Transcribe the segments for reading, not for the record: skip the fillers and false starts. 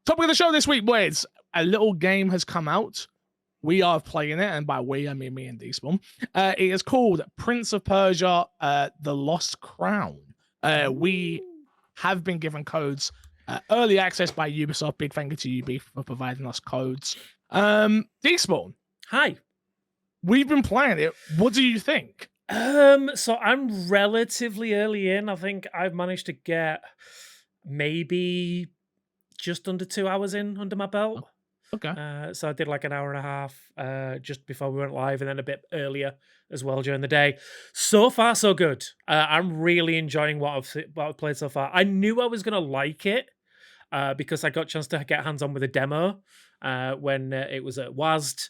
Topic of the show this week, boys. A little game has come out. We are playing it, and by we, I mean me and D-Spawn. It is called Prince of Persia, The Lost Crown. We have been given codes, early access by Ubisoft. Big thank you to UB for providing us codes. D-Spawn. Hi. We've been playing it. What do you think? So I'm relatively early in. I think I've managed to get maybe just under 2 hours in under my belt. Okay. So I did like an hour and a half just before we went live, and then a bit earlier as well during the day. So far, so good. I'm really enjoying what I've played so far. I knew I was gonna like it because I got a chance to get hands on with a demo when it was at WASD.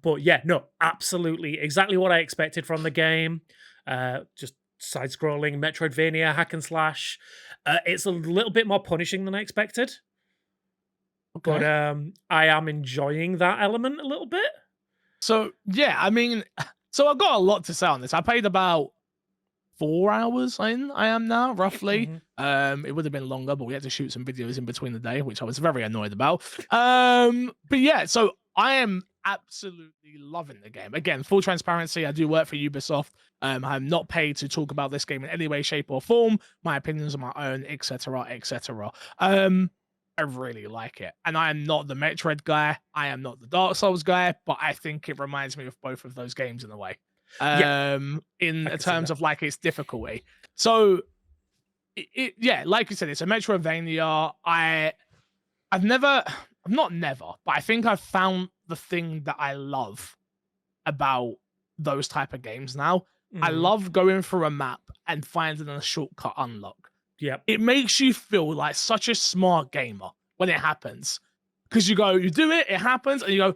But yeah, no, absolutely, exactly what I expected from the game. Just side-scrolling Metroidvania hack and slash. It's a little bit more punishing than I expected. Okay. But I am enjoying that element a little bit. So yeah, I mean, so I've got a lot to say on this. I played about 4 hours in. I am now roughly. It would have been longer, but we had to shoot some videos in between the day, which I was very annoyed about. But yeah, so I am absolutely loving the game. Again, full transparency, I do work for Ubisoft. I'm not paid to talk about this game in any way, shape, or form. My opinions are my own, etc., etc. I really like it. And I am not the Metroid guy. I am not the Dark Souls guy, but I think it reminds me of both of those games in a way. In terms of like its difficulty. So yeah, like you said, it's a Metroidvania. But I think I've found the thing that I love about those type of games now. I love going through a map and finding a shortcut unlock. Yeah, it makes you feel like such a smart gamer when it happens, because you do it, it happens, and you go,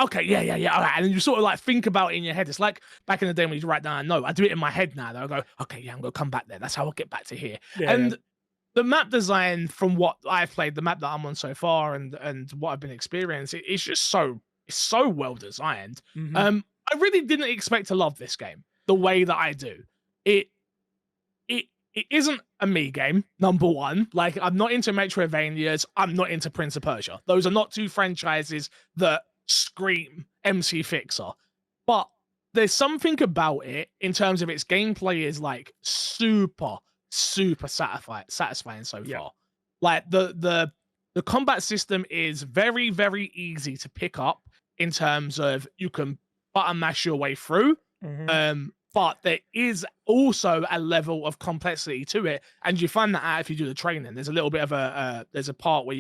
okay, yeah, all right, and then you sort of like think about it in your head. It's like back in the day when you write down a note. I do it in my head now. I go, okay, yeah, I'm gonna come back there. That's how I'll get back to here. The map design, from what I've played, the map that I'm on so far, and what I've been experiencing, it's just so well designed. I really didn't expect to love this game the way that I do. It isn't a me game, number one. Like, I'm not into Metroidvanias. I'm not into Prince of Persia. Those are not two franchises that scream MC Fixer. But there's something about it in terms of its gameplay is like super satisfying so far. Like the combat system is very, very easy to pick up in terms of you can button mash your way through. But there is also a level of complexity to it, and you find that out if you do the training. There's a little bit of there's a part where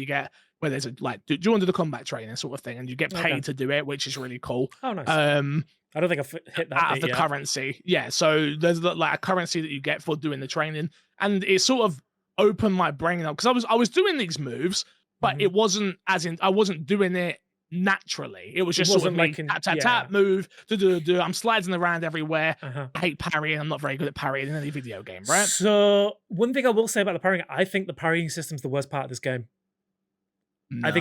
there's a like, do you want to do the combat training sort of thing, and you get paid to do it, which is really cool. Oh, nice. I don't think I've hit that out of the currency. Yeah, so there's like a currency that you get for doing the training, and it sort of opened my brain up, because I was doing these moves, but it wasn't I wasn't doing it naturally. It was just sort of like tap, move, do. I'm sliding around everywhere. I hate parrying. I'm not very good at parrying in any video game, right? So one thing I will say about the parrying, I think the parrying system's the worst part of this game. Nah.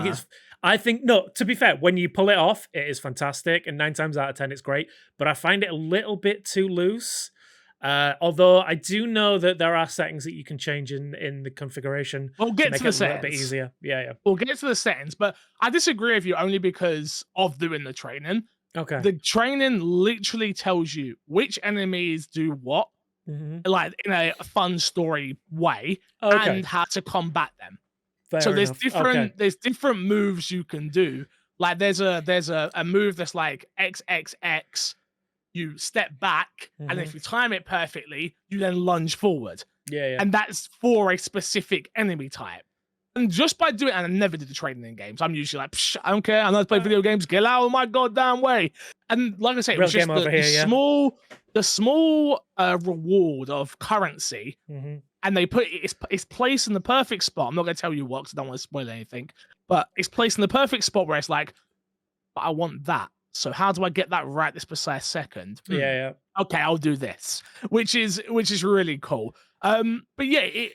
I think no, to be fair, when you pull it off, it is fantastic, and 9 times out of 10 it's great, but I find it a little bit too loose. Although I do know that there are settings that you can change in the configuration. We'll get to the settings. A little bit easier. Yeah. We'll get to the settings, but I disagree with you only because of doing the training. Okay. The training literally tells you which enemies do what, like in a fun story way, and how to combat them. There's different moves you can do. Like there's a move that's like XXX. You step back, and if you time it perfectly, you then lunge forward. Yeah. And that's for a specific enemy type. And just by doing it, and I never did the training in games. I'm usually like, I don't care. I know how to play video games. Get out of my goddamn way. And like I say, it was just the small reward of currency, and they put it's placed in the perfect spot. I'm not going to tell you what, because I don't want to spoil anything. But it's placed in the perfect spot where it's like, but I want that. So how do I get that right this precise second? Yeah. Okay, I'll do this, which is really cool. But yeah, it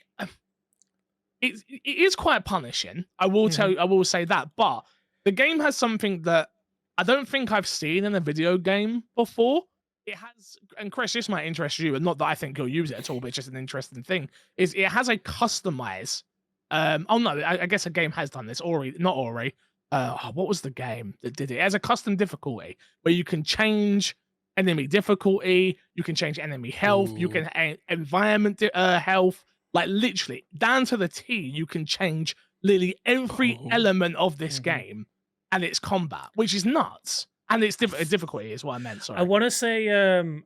is quite punishing. I will tell you. I will say that. But the game has something that I don't think I've seen in a video game before. It has, and Chris, this might interest you, and not that I think you'll use it at all, but it's just an interesting thing. Is it has a customize Oh no, I guess a game has done this. Ori, not Ori. What was the game that did it? It has a custom difficulty where you can change enemy difficulty, you can change enemy health, you Ooh. can environment health, like literally down to the T. You can change literally every Oh. element of this Mhm. game and its combat, which is nuts. And its difficulty is what I meant. I Sorry. want to say,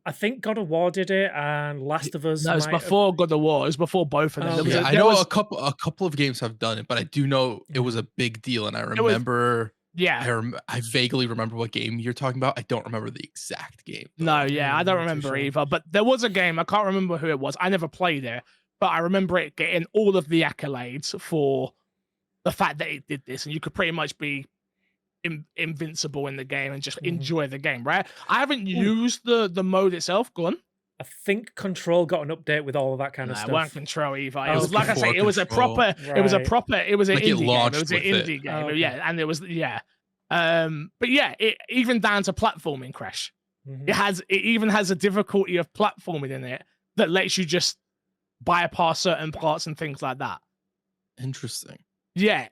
I think God of War did it, and Last of Us No, it's might have. before God of War. It was before both of them. Oh, There was okay. Yeah, I there know was a couple of games have done it, but I do know it Yeah. was a big deal, and I It was remember yeah. I vaguely remember what game you're talking about. I don't remember the exact game No, though. yeah, I I'm don't not too remember sure. either. But there was a game. I can't remember who it was. I never played it, but I remember it getting all of the accolades for the fact that it did this, and you could pretty much be invincible in the game and just Mhm. enjoy the game. Right? I haven't Ooh. used the mode itself. Go on. I think Control got an update with all of that kind No, of it weren't stuff. Control either. It Oh, was like I okay. say, it was a Control. proper, it was an Like, it indie game. It launched was an with it. indie game. Oh, okay. Yeah, and it was yeah. But yeah, it even down to platforming crash. Mhm. It even has a difficulty of platforming in it that lets you just bypass certain parts and things like that. Interesting. Yeah,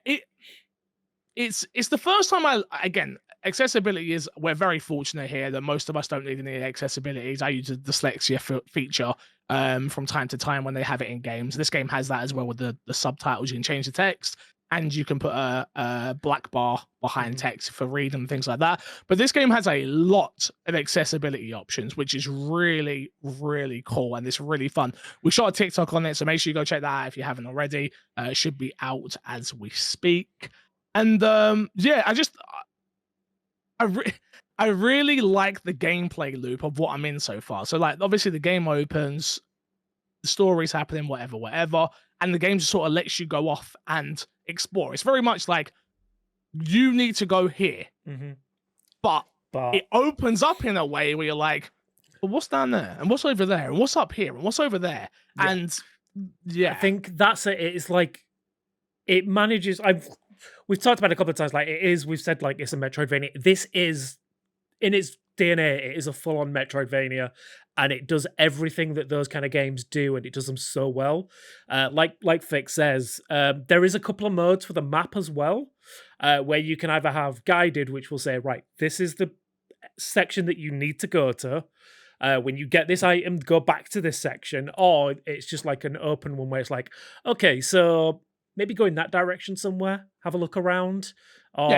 it's the first time again, accessibility is, we're very fortunate here that most of us don't need any accessibilities. I use the dyslexia feature from time to time when they have it in games. This game has that as well with the subtitles. You can change the text and you can put a black bar behind text for reading and things like that. But this game has a lot of accessibility options, which is really, really cool, and it's really fun. We shot a TikTok on it, so make sure you go check that out if you haven't already. It should be out as we speak. And yeah, I really like the gameplay loop of what I'm in so far. So like, obviously the game opens, the story's happening, whatever, and the game just sort of lets you go off and explore. It's very much like you need to go here, Mhm. but But it opens up in a way where you're like, well, what's down there, and what's over there, and what's up here, and what's over there, Yeah. and yeah, I think that's it. It's like it manages. We've talked about it a couple of times. Like it is. We've said like it's a Metroidvania. This is in its DNA. It is a full-on Metroidvania, and it does everything that those kind of games do, and it does them so well. Like Fix says, there is a couple of modes for the map as well, where you can either have guided, which will say, right, this is the section that you need to go to. When you get this item, go back to this section, or it's just like an open one where it's like, okay, so maybe go in that direction somewhere, have a look around, or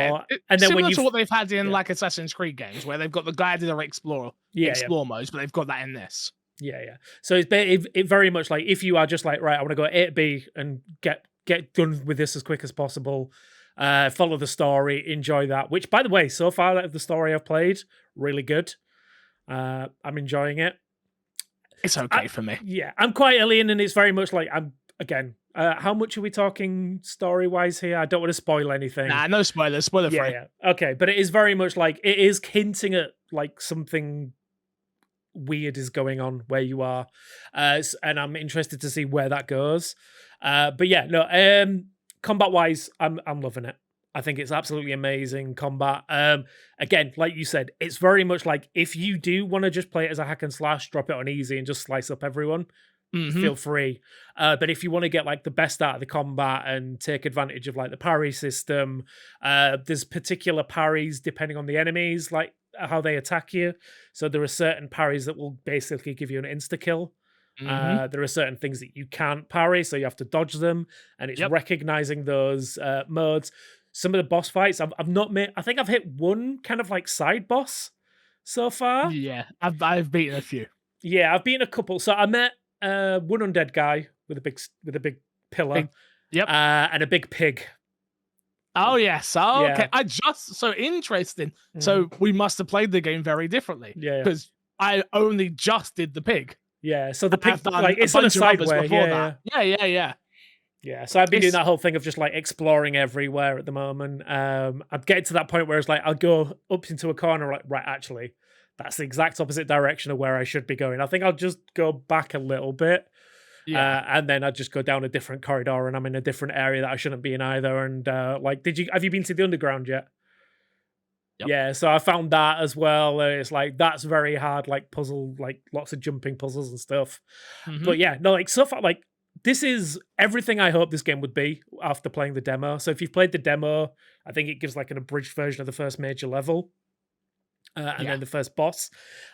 and then when similar you to what they've had in yeah. like Assassin's Creed games, where they've got the guided or explore modes, but they've got that in this. Yeah. So it very much like if you are just like, right, I want to go A to B and get done with this as quick as possible. Follow the story, enjoy that. Which, by the way, so far out of the story I've played, really good. I'm enjoying it. It's okay for me. Yeah, I'm quite early in, and it's very much like I'm again. How much are we talking story wise here? I don't want to spoil anything. Nah, no spoilers. Spoiler free. Yeah. Okay, but it is very much like it is hinting at like something weird is going on where you are, and I'm interested to see where that goes. But yeah, no. Combat wise, I'm loving it. I think it's absolutely amazing combat. Again, like you said, it's very much like if you do want to just play it as a hack and slash, drop it on easy and just slice up everyone. Feel free. But if you want to get like the best out of the combat and take advantage of like the parry system, there's particular parries depending on the enemies, like how they attack you. So there are certain parries that will basically give you an insta kill. There are certain things that you can't parry, so you have to dodge them, and it's recognizing those modes. Some of the boss fights, I've not made. I think I've hit one kind of like side boss so far. Yeah, I've beaten a few. Yeah, I've beaten a couple. So I met one undead guy with a big pillar, and a big pig. Oh yes. Oh, Yeah. okay. So interesting. So we must have played the game very differently. Yeah. Because I only just did the pig. Yeah. So the pig, I've done like, it's on a bunch of side others way. before Yeah. that. Yeah, so I've been doing It's- that whole thing of just like exploring everywhere at the moment. I'm getting to that point where it's like I'll go up into a corner, like, right, actually, that's the exact opposite direction of where I should be going. I think I'll just go back a little bit. Yeah. And then I'd just go down a different corridor and I'm in a different area that I shouldn't be in either. And like, have you been to the underground yet? Yep. Yeah, so I found that as well. It's like that's very hard, like puzzle, like lots of jumping puzzles and stuff. But yeah, no, like so far, like this is everything I hope this game would be after playing the demo. So if you've played the demo, I think it gives like an abridged version of the first major level. And Yeah. then the first boss.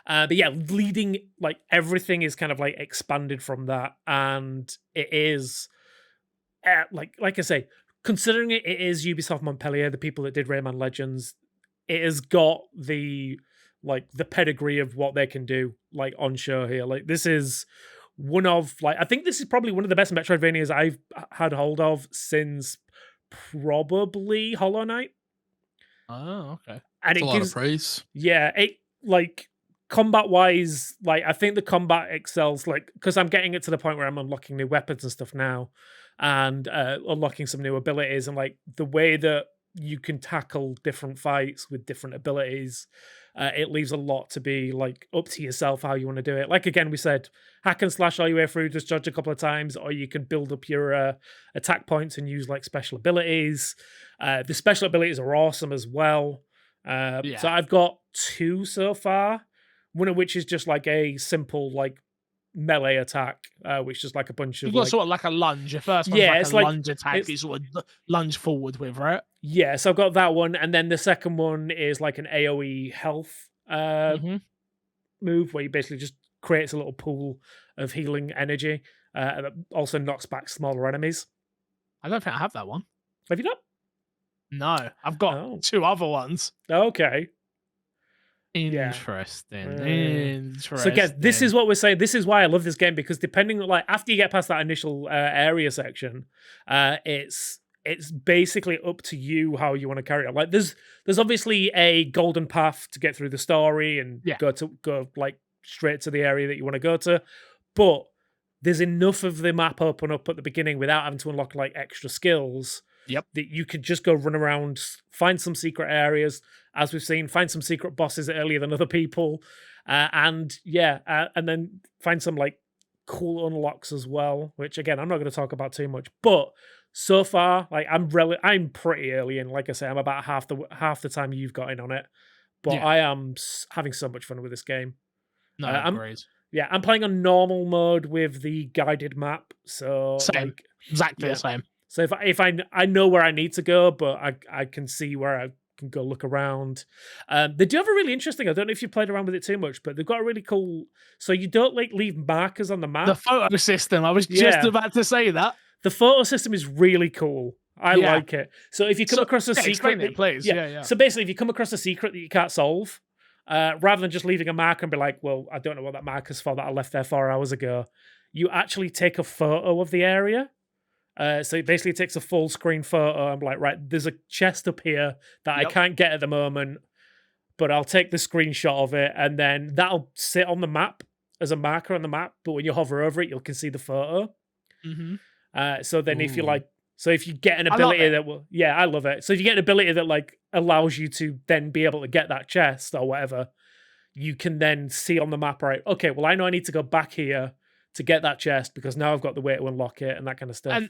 But yeah, leading like everything is kind of like expanded from that, and it is like I say, considering it is Ubisoft Montpellier, the people that did Rayman Legends, it has got the pedigree of what they can do like on show here. Like this is one of like I think this is probably one of the best Metroidvanias I've had hold of since probably Hollow Knight. Oh, okay. And It's it a lot gives of praise. yeah, it like combat wise, like I think the combat excels like because I'm getting it to the point where I'm unlocking new weapons and stuff now, and unlocking some new abilities, and like the way that you can tackle different fights with different abilities, it leaves a lot to be like up to yourself how you want to do it. Like again, we said hack and slash all your way through, just judge a couple of times, or you can build up your attack points and use like special abilities. The special abilities are awesome as well. So I've got 2 so far, one of which is just like a simple like melee attack, which is like a bunch You've of got like sort of like a lunge. Your first one's yeah, like it's a like lunge attack. it's You sort of lunge forward with, right? yeah. So I've got that one, and then the second one is like an AOE health Mm-hmm. move where you basically just creates a little pool of healing energy, and it also knocks back smaller enemies. I don't think I have that one. Have you not? No, I've got Oh, 2 other ones. okay. Yeah. Interesting. So Interesting. again, this is what we're saying. This is why I love this game, because depending like after you get past that initial area section, it's basically up to you how you want to carry it. Like there's obviously a golden path to get through the story and Yeah. go like straight to the area that you want to go to, but there's enough of the map open up at the beginning without having to unlock like extra skills. Yep. That you could just go run around, find some secret areas, as we've seen, find some secret bosses earlier than other people, and then find some like cool unlocks as well. Which again, I'm not going to talk about too much, but so far, like I'm pretty early in. Like I say, I'm about half the time you've got in on it, but Yeah. I am having so much fun with this game. No, I'm agreed. I'm playing on normal mode with the guided map, so Same. like Exactly yeah. the same. So if I know where I need to go, but I can see where I can go look around. They do have a really interesting. I don't know if you played around with it too much, but they've got a really cool. So you don't like leave markers on the map. The photo system. I was just Yeah. about to say that. The photo system is really cool. I Yeah. like it. So if you come across a secret, explain it, please. Yeah. So basically, if you come across a secret that you can't solve, rather than just leaving a marker and be like, "Well, I don't know what that marker's for that I left there 4 hours ago," you actually take a photo of the area. So it basically takes a full screen photo. I'm like, right, there's a chest up here that I Yep. can't get at the moment, but I'll take the screenshot of it, and then that'll sit on the map as a marker on the map. But when you hover over it, you can see the photo. Mm-hmm. So then if you Ooh. like, so if you get an I love ability it. that will, yeah, I love it. So if you get an ability that like allows you to then be able to get that chest or whatever, you can then see on the map, right? Okay, well, I know I need to go back here to get that chest because now I've got the way to unlock it and that kind of stuff. And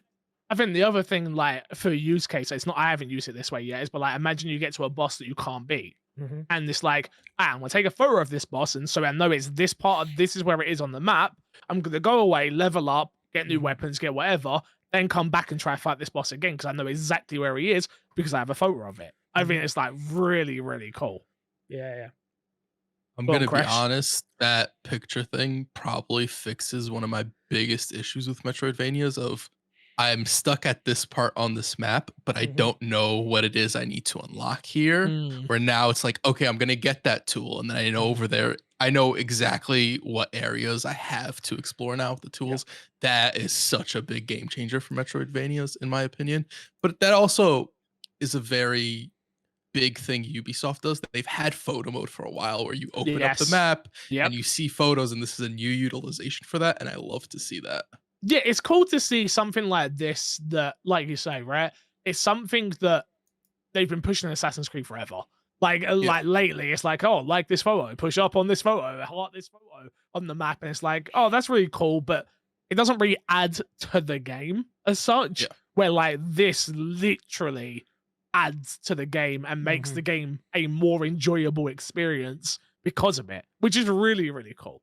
I think the other thing, like for a use case, it's not. I haven't used it this way yet. Is but like imagine you get to a boss that you can't beat, Mhm. and it's like, I'm gonna take a photo of this boss, and so I know it's this part of this is where it is on the map. I'm gonna go away, level up, get new Mhm. weapons, get whatever, then come back and try to fight this boss again because I know exactly where he is because I have a photo of it. I think it's like really, really cool. Yeah. I'm Go on, gonna be Crash. honest, that picture thing probably fixes one of my biggest issues with Metroidvanias of I'm stuck at this part on this map, but I Mhm. don't know what it is I need to unlock here. Mm. Where now it's like, okay, I'm gonna get that tool, and then I know over there, I know exactly what areas I have to explore now with the tools. That is such a big game changer for Metroidvanias, in my opinion. But that also is a very big thing Ubisoft does. They've had photo mode for a while where you open up the Yes. map Yep. and you see photos, and this is a new utilization for that, and I love to see that. Yeah, it's cool to see something like this that, like you say, right? It's something that they've been pushing in Assassin's Creed forever. Like lately, it's like, oh, like this photo, push up on this photo, heart this photo on the map, and it's like, oh, that's really cool, but it doesn't really add to the game as such. Yeah. Where like this literally adds to the game and makes the game a more enjoyable experience because of it, which is really, really cool.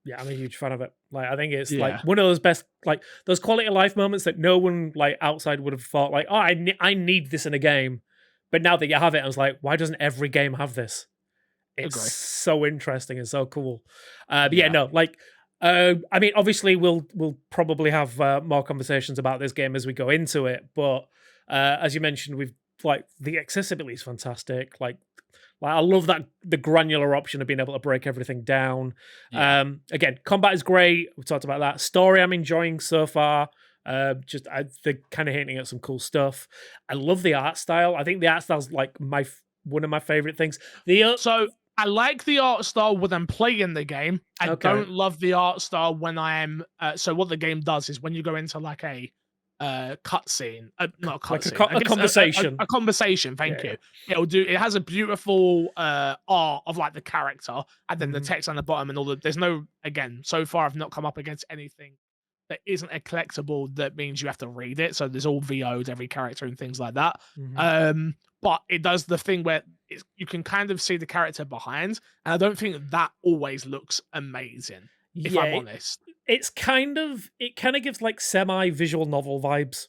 Yeah, I'm a huge fan of it. Like, I think it's like Yeah. one of those best, like those quality of life moments that no one like outside would have thought like, oh, I need this in a game. But now that you have it, I was like, why doesn't every game have this? It's Agree. so interesting and so cool. But yeah, Yeah. no, like, I mean, obviously we'll probably have more conversations about this game as we go into it. But as you mentioned, we've like the accessibility is fantastic. Like I love that the granular option of being able to break everything down. Yeah. Again, combat is great. We talked about that. Story I'm enjoying so far. They're kind of hinting at some cool stuff. I love the art style. I think the art style's like one of my favorite things. So I like the art style when I'm playing the game. I Okay. don't love the art style when I'm. So what the game does is when you go into like a cutscene, not a Like cutscene, a conversation. a conversation. Thank Yeah, you. It'll do. It has a beautiful art of like the character, and then the Mhm. text on the bottom and all the. There's no again. So far, I've not come up against anything that isn't a collectible that means you have to read it. So there's all VO'd every character and things like that. Mhm. But it does the thing where you can kind of see the character behind, and I don't think that always looks amazing. If I'm Yeah, honest, it kind of gives like semi visual novel vibes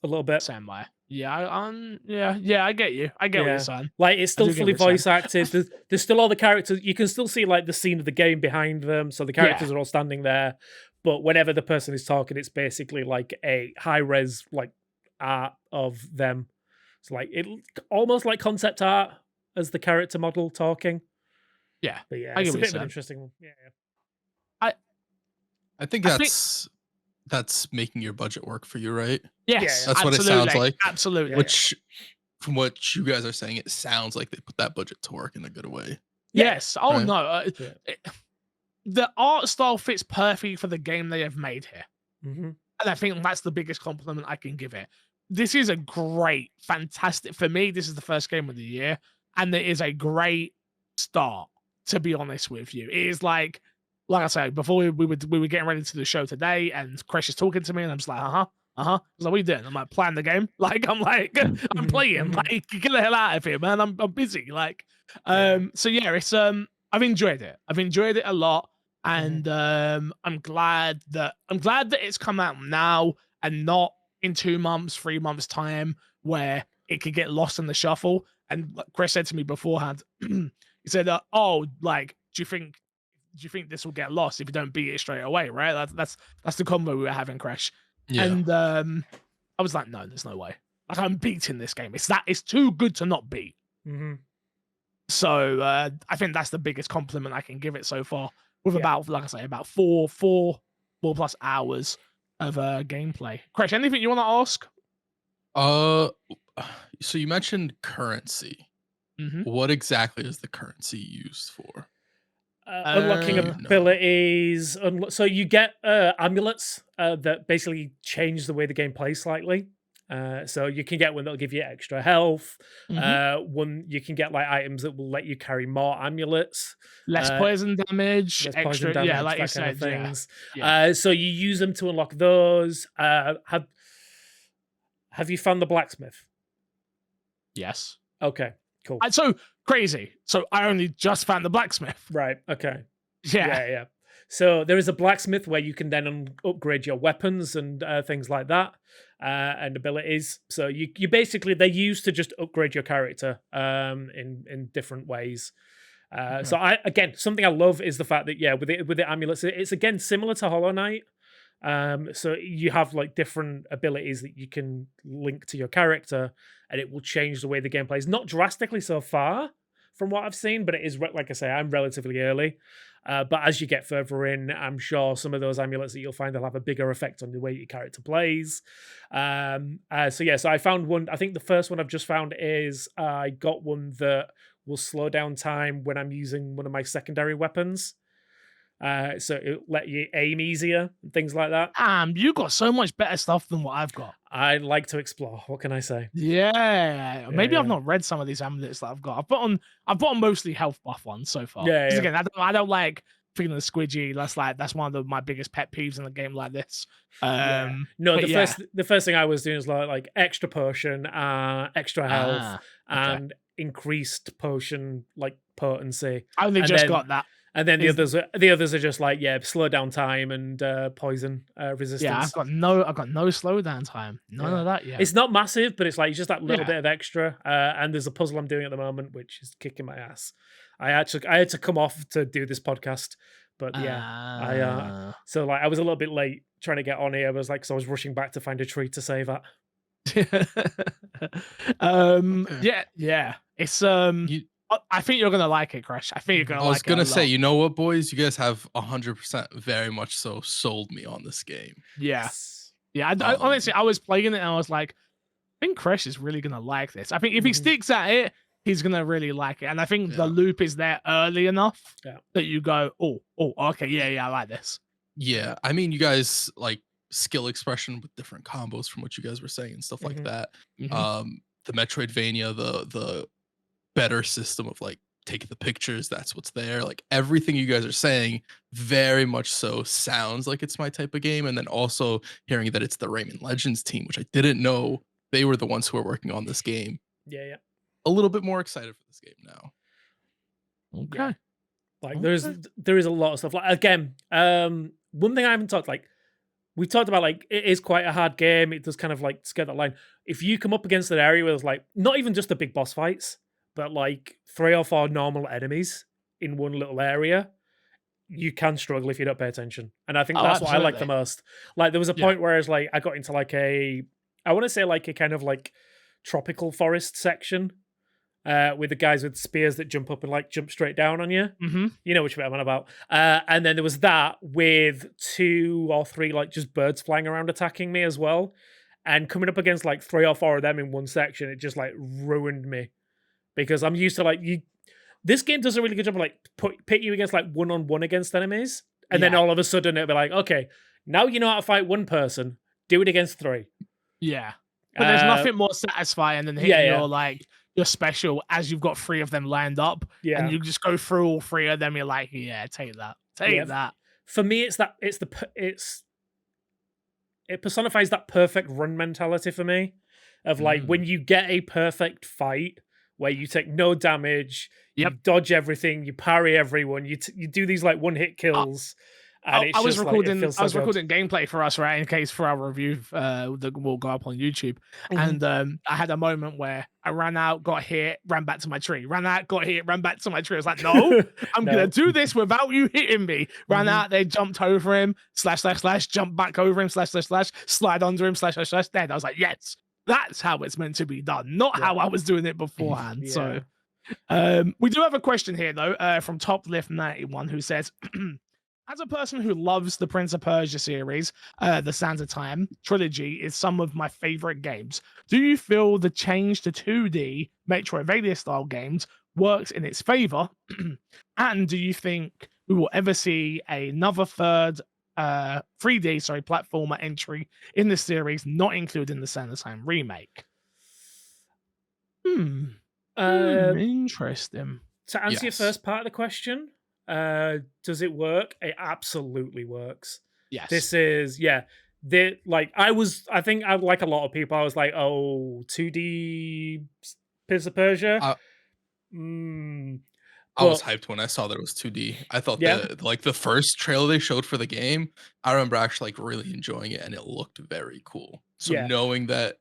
a little bit. same way. Yeah, yeah. I get you. I get what you're Yeah, saying. like it's I still do get fully what you're saying. voice acted. There's still all the characters. You can still see like the scene of the game behind them, so the characters Yeah, are all standing there. But whenever the person is talking, it's basically like a high res like art of them. It's like almost like concept art as the character model talking. yeah. But yeah, I get it's a what you're bit of an saying. interesting one. Yeah, I I think I think that's making your budget work for you, right? yes, That's what it sounds absolutely, like. absolutely. Yeah. Which, from what you guys are saying, it sounds like they put that budget to work in a good way. Yeah. Yes. Oh Right. no. Yeah. The art style fits perfectly for the game they have made here. Mm-hmm. And I think that's the biggest compliment I can give it. This is a great, fantastic. For me, this is the first game of the year, and it is a great start. To be honest with you, it is like I said before we were getting ready to the show today, and Chris is talking to me, and I'm just like, I was like, what are you doing? I'm like, playing the game. Like, I'm like, I'm playing. Like, get the hell out of here, man. I'm busy. Like, so yeah, it's I've enjoyed it. I've enjoyed it a lot. And I'm glad that it's come out now and not in 2 months, 3 months time where it could get lost in the shuffle. And like Chris said to me beforehand, he said, "Oh, like, do you think this will get lost if you don't beat it straight away?" Right? That's the combo we were having, Crash. Yeah. And I was like, "No, there's no way. Like, I'm beating this game. It's too good to not beat." Mm-hmm. So I think that's the biggest compliment I can give it so far. With Yeah. about, like I say, about four plus hours of gameplay. Crash, anything you want to ask? So you mentioned currency. Mm-hmm. What exactly is the currency used for? Unlocking Uh, abilities. So you get amulets that basically change the way the game plays slightly. So you can get one that'll give you extra health. One you can get like items that will let you carry more amulets. Less poison damage, Less extra, poison damage, yeah, like you that kind of said, yeah. things. Yeah. So you use them to unlock those. Have you found the blacksmith? Yes. Okay, cool. So crazy. So I only just found the blacksmith. Right. Okay. Yeah. Yeah. So there is a blacksmith where you can then upgrade your weapons and things like that, and abilities. So you basically they're used to just upgrade your character in different ways. So something I love is the fact that with the amulets, it's again similar to Hollow Knight. So you have like different abilities that you can link to your character, and it will change the way the game plays. Not drastically so far from what I've seen, but it is like I say, I'm relatively early. But as you get further in, I'm sure some of those amulets that you'll find will have a bigger effect on the way your character plays. So I found one. I think the first one I've just found is I got one that will slow down time when I'm using one of my secondary weapons. So it'll let you aim easier and things like that. You got so much better stuff than what I've got. I like to explore. What can I say? Yeah. Maybe I've yeah. not read some of these amulets that I've got. I've put on mostly health buff ones so far. Yeah, 'Cause yeah. again, I don't like feeling the squidgy. That's one of my biggest pet peeves in a game like this. No, but the first thing I was doing was like extra potion, extra health, okay. and increased potion like potency. I only And just then- got that. And then Is- the others are just like, yeah, slow down time and poison resistance. Yeah, I've got no slowdown time. None of that yet. It's not massive, but it's like just that little Yeah. bit of extra. And there's a puzzle I'm doing at the moment, which is kicking my ass. I had to come off to do this podcast, but yeah, so like I was a little bit late trying to get on here. I was like, so I was rushing back to find a tree to save at. Yeah. It's You, I think you're gonna like it, Crash. I think you're gonna I like was it. gonna a say, lot. you know what, boys? You guys have 100% very much so sold me on this game. Yeah. Yes. Yeah. Honestly, I was playing it and I was like, I think Crash is really gonna like this. I think if he sticks at it, he's gonna really like it. And I think the loop is there early enough that you go, oh, okay, yeah, I like this. Yeah, I mean, you guys like skill expression with different combos from what you guys were saying and stuff like that. The Metroidvania, the better system of like taking the pictures, that's what's there. Like everything you guys are saying, very much so sounds like it's my type of game. And then also hearing that it's the Rayman Legends team, which I didn't know they were the ones who are working on this game. Yeah. A little bit more excited for this game now. Okay. Yeah. Like there is a lot of stuff. Like again, one thing I haven't talked like we talked about, like it is quite a hard game. It does kind of like skirt that line. If you come up against an area where there's like not even just the big boss fights, but like 3 or 4 normal enemies in one little area, you can struggle if you don't pay attention. And I think that's what I like the most. Like there was a point where I got into like I want to say like a kind of like tropical forest section. With the guys with spears that jump up and like jump straight down on you. You know which bit I'm on about. And then there was that with 2 or 3 like just birds flying around attacking me as well. And coming up against like 3 or 4 of them in one section, it just like ruined me. Because I'm used to like this game does a really good job of like pit you against like 1-on-1 against enemies. And then all of a sudden it'll be like, okay, now you know how to fight one person, do it against 3. Yeah. But there's nothing more satisfying than hitting your like your special as you've got 3 of them lined up. Yeah. And you just go through all 3 of them. You're like, yeah, take that. Take that. For me, it personifies that perfect run mentality for me. Of like when you get a perfect fight where you take no damage, you dodge everything, you parry everyone, you do these like one-hit kills. And I was recording gameplay for us, right, in case for our review that will go up on YouTube. And I had a moment where I ran out, got hit, ran back to my tree. Ran out, got hit, ran back to my tree. I was like, no, I'm gonna do this without you hitting me. Ran out, they jumped over him, / jump back over him, / slide under him, / dead. I was like, yes, that's how it's meant to be done, not how I was doing it beforehand. So we do have a question here though, from Top Lift 91, who says, as a person who loves the Prince of Persia series, the Sands of Time trilogy is some of my favorite games. Do you feel the change to 2D Metroidvania style games works in its favor? And do you think we will ever see another third 3D platformer entry in the series, not including the Sands of Time remake? Interesting. To answer your first part of the question, does it work? It absolutely works. Yes. This is I think I like a lot of people. I was like, oh, 2D Prince of Persia. I was hyped when I saw that it was 2D. I thought the first trailer they showed for the game, I remember actually like really enjoying it and it looked very cool. So knowing that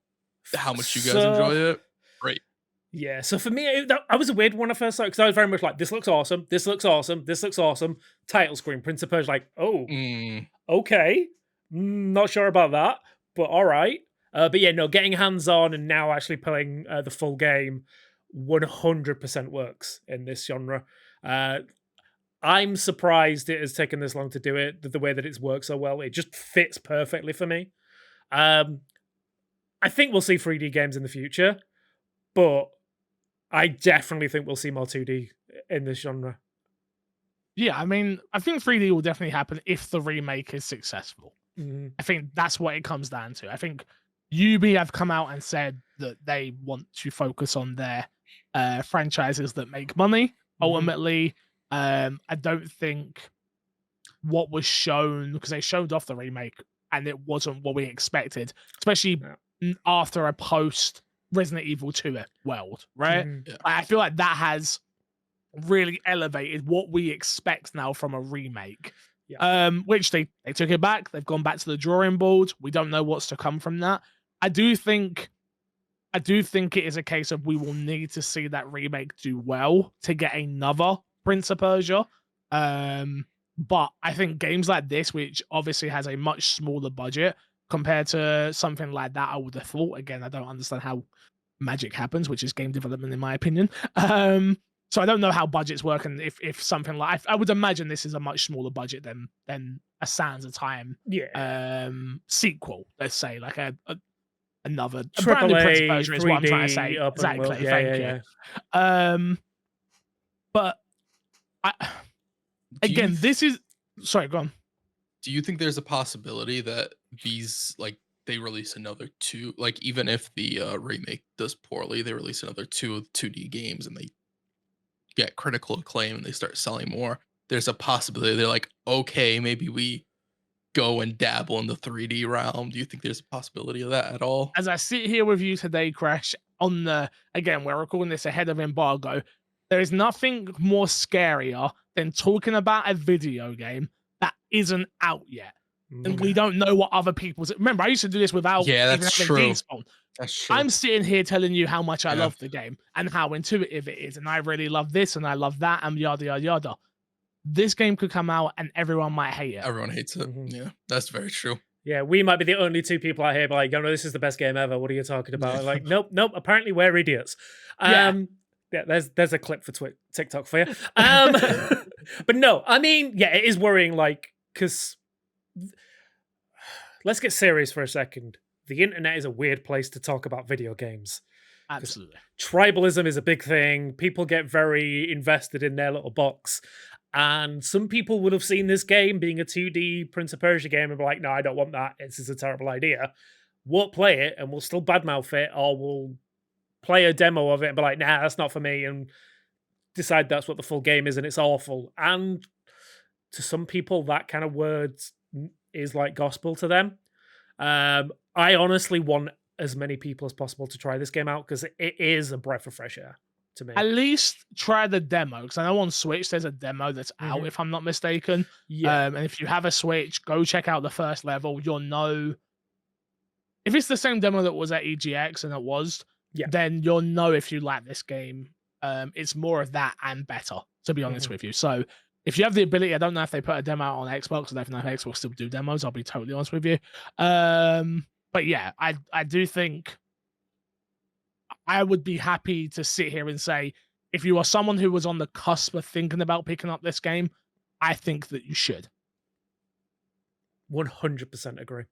how much you guys enjoy it, great. Yeah, so for me, I was a weird one at first, because I was very much like, this looks awesome, this looks awesome, this looks awesome. Title screen, Prince of Persia, like, oh, okay, not sure about that, but all right. But yeah, no, getting hands-on and now actually playing the full game 100% works in this genre. I'm surprised it has taken this long to do it, the way that it's worked so well. It just fits perfectly for me. I think we'll see 3D games in the future, but I definitely think we'll see more 2D in this genre. Yeah, I mean, I think 3D will definitely happen if the remake is successful. I think that's what it comes down to. I think UB have come out and said that they want to focus on their franchises that make money. Ultimately, I don't think what was shown, because they showed off the remake and it wasn't what we expected, especially after a post Resident Evil 2 world, right? I feel like that has really elevated what we expect now from a remake. Yeah. Which they took it back. They've gone back to the drawing board. We don't know what's to come from that. I do think it is a case of we will need to see that remake do well to get another Prince of Persia. But I think games like this, which obviously has a much smaller budget compared to something like that, I would have thought. Again, I don't understand how magic happens, which is game development, in my opinion. So I don't know how budgets work, and if something like I would imagine this is a much smaller budget than a Sands of Time sequel. Let's say like another a brand new Prince of AAA Persia is what I'm trying to say. 3D open Exactly. world. Yeah, Thank yeah, you. yeah. But I, Do you again, this is sorry. Go on. Do you think there's a possibility that these like they release another two, like even if the remake does poorly, they release another 2D games and they get critical acclaim and they start selling more? There's a possibility they're like, okay, maybe we go and dabble in the 3D realm. Do you think there's a possibility of that at all? As I sit here with you today, Crash, again, we're recording this ahead of embargo. There is nothing more scarier than talking about a video game that isn't out yet. And we don't know what other people's. Remember, I used to do this without even that's having true. Despawn. That's true. I'm sitting here telling you how much I love the game and how intuitive it is, and I really love this and I love that and yada yada yada. This game could come out and everyone might hate it. Everyone hates it. Yeah, that's very true. Yeah, we might be the only two people out here like, no, this is the best game ever. What are you talking about? Like, nope. Apparently, we're idiots. Yeah, there's a clip for TikTok for you. But no, I mean, yeah, it is worrying. Like, because let's get serious for a second. The internet is a weird place to talk about video games. Absolutely. Tribalism is a big thing. People get very invested in their little box. And some people would have seen this game being a 2D Prince of Persia game and be like, no, I don't want that. This is a terrible idea. Won't play it and we'll still badmouth it, or we'll play a demo of it and be like, nah, that's not for me, and decide that's what the full game is and it's awful. And to some people, that kind of words is like gospel to them. I honestly want as many people as possible to try this game out because it is a breath of fresh air to me. At least try the demo, because I know on Switch there's a demo that's out, if I'm not mistaken. Yeah. And if you have a Switch, go check out the first level. You'll know if it's the same demo that was at EGX, and it was. Then you'll know if you like this game. It's more of that and better, to be honest with you. So if you have the ability, I don't know if they put a demo out on Xbox. I don't know if Xbox still do demos. I'll be totally honest with you. But yeah, I do think I would be happy to sit here and say, if you are someone who was on the cusp of thinking about picking up this game, I think that you should. 100% agree.